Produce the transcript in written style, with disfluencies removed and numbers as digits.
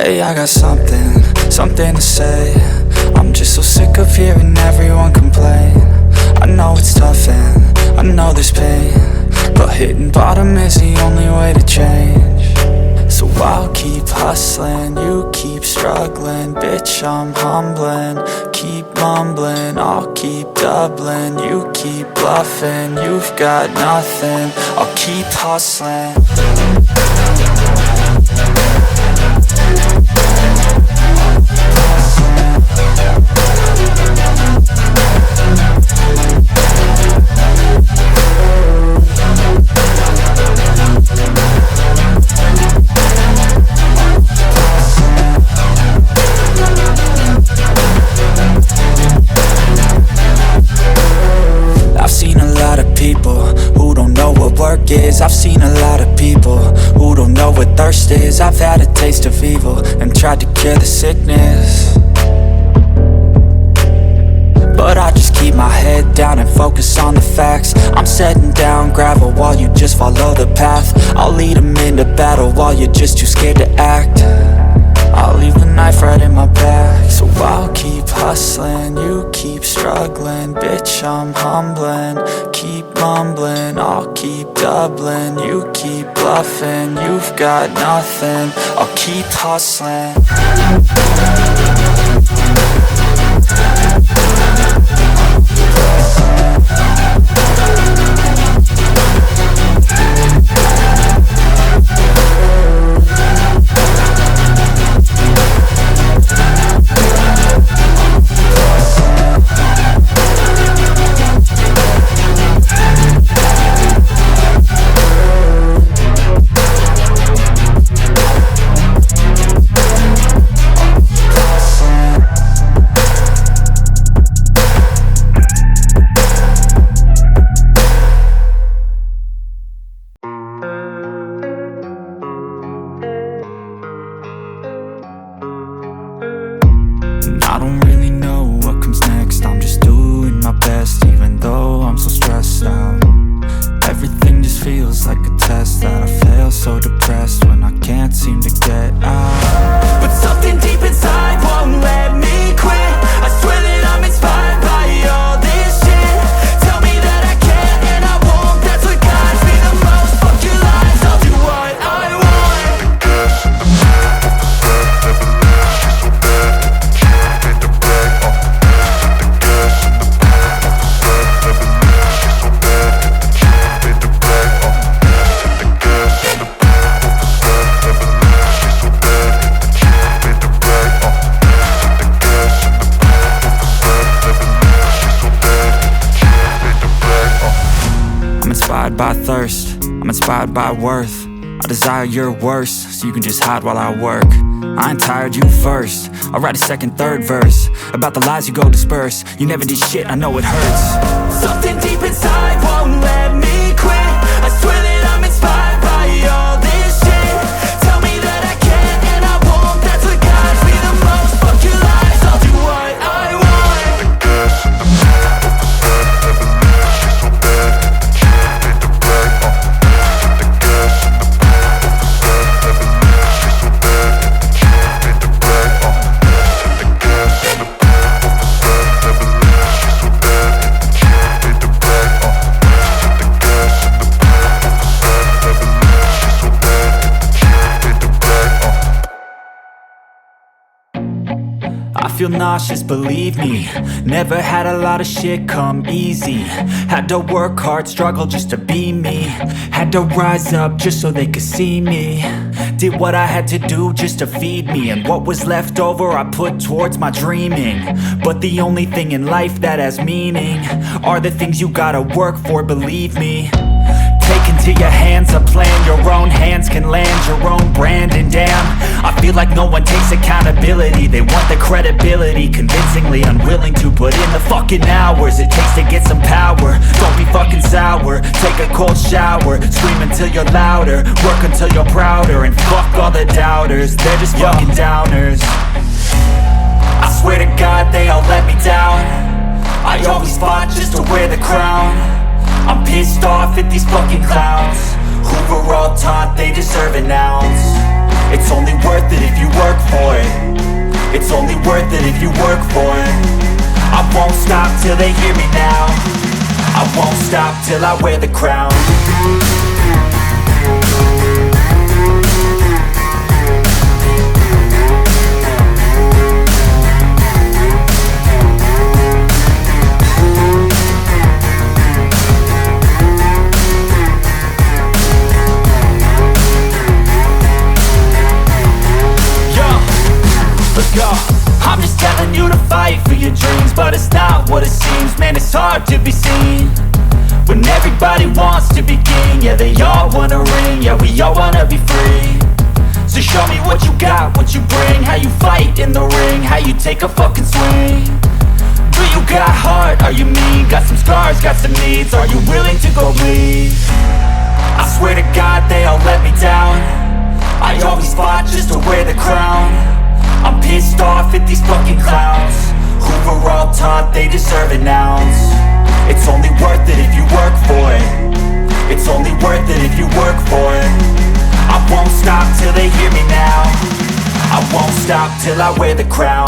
Hey, I got something to say. I'm just so sick of hearing everyone complain. I know it's tough and I know there's pain, but hitting bottom is the only way to change. So I'll keep hustling, you keep struggling. Bitch, I'm humbling, keep mumbling. I'll keep doubling, you keep bluffing. You've got nothing, I'll keep hustling. I've seen a lot of people who don't know what work is. I've seen a lot of people who don't know what thirst is. I've had a taste of evil and tried to cure the sickness, but I just keep my head down and focus on the facts. I'm setting down gravel while you just follow the path. I'll lead them into battle while you're just too scared to act. I'll leave the knife right in my back. So I'll keep hustling, you keep struggling. Bitch, I'm humbling, keep mumbling. I'll keep doubling, you keep bluffing. You've got nothing, I'll keep hustling. I'm inspired by worth. I desire your worst, so you can just hide while I work. I ain't tired, you first. I'll write a second, third verse about the lies you go disperse. You never did shit, I know it hurts. Something deep inside won't let me quit. I swear that I'm inspired by all this shit. Tell me that I can and I won't. That's what guides me the most. Fuck your lies, I'll do what I want. I feel nauseous, believe me. Never had a lot of shit come easy. Had to work hard, struggle just to be me. Had to rise up just so they could see me. Did what I had to do just to feed me, and what was left over I put towards my dreaming. But the only thing in life that has meaning are the things you gotta work for, believe me. Take into your hands a plan, your own hands can land your own brand. And damn, I feel like no one takes accountability. They want the credibility, convincingly unwilling to put in the fucking hours it takes to get some power. Don't be fucking sour, take a cold shower. Scream until you're louder, work until you're prouder. And fuck all the doubters, they're just fucking downers. I swear to God they all let me down. I always fought just to wear the crown. I'm pissed off at these fucking clowns who were all taught they deserve an ounce. It's only worth it if you work for work for it. I won't stop till they hear me now. I won't stop till I wear the crown. Let's go. I'm just telling you to fight for your dreams, but it's not what it seems. Man, it's hard to be seen when everybody wants to be king. Yeah, they all wanna ring, yeah, we all wanna be free. So show me what you got, what you bring, how you fight in the ring, how you take a fucking swing. Do you got heart, are you mean? Got some scars, got some needs, are you willing to go bleed? I swear to God they all let me down. I always fought just to wear the crown. I'm pissed off at these fucking clowns who were all taught they deserve an ounce. It's only worth it if you work for it. It's only worth it if you work for it. I won't stop till they hear me now. I won't stop till I wear the crown.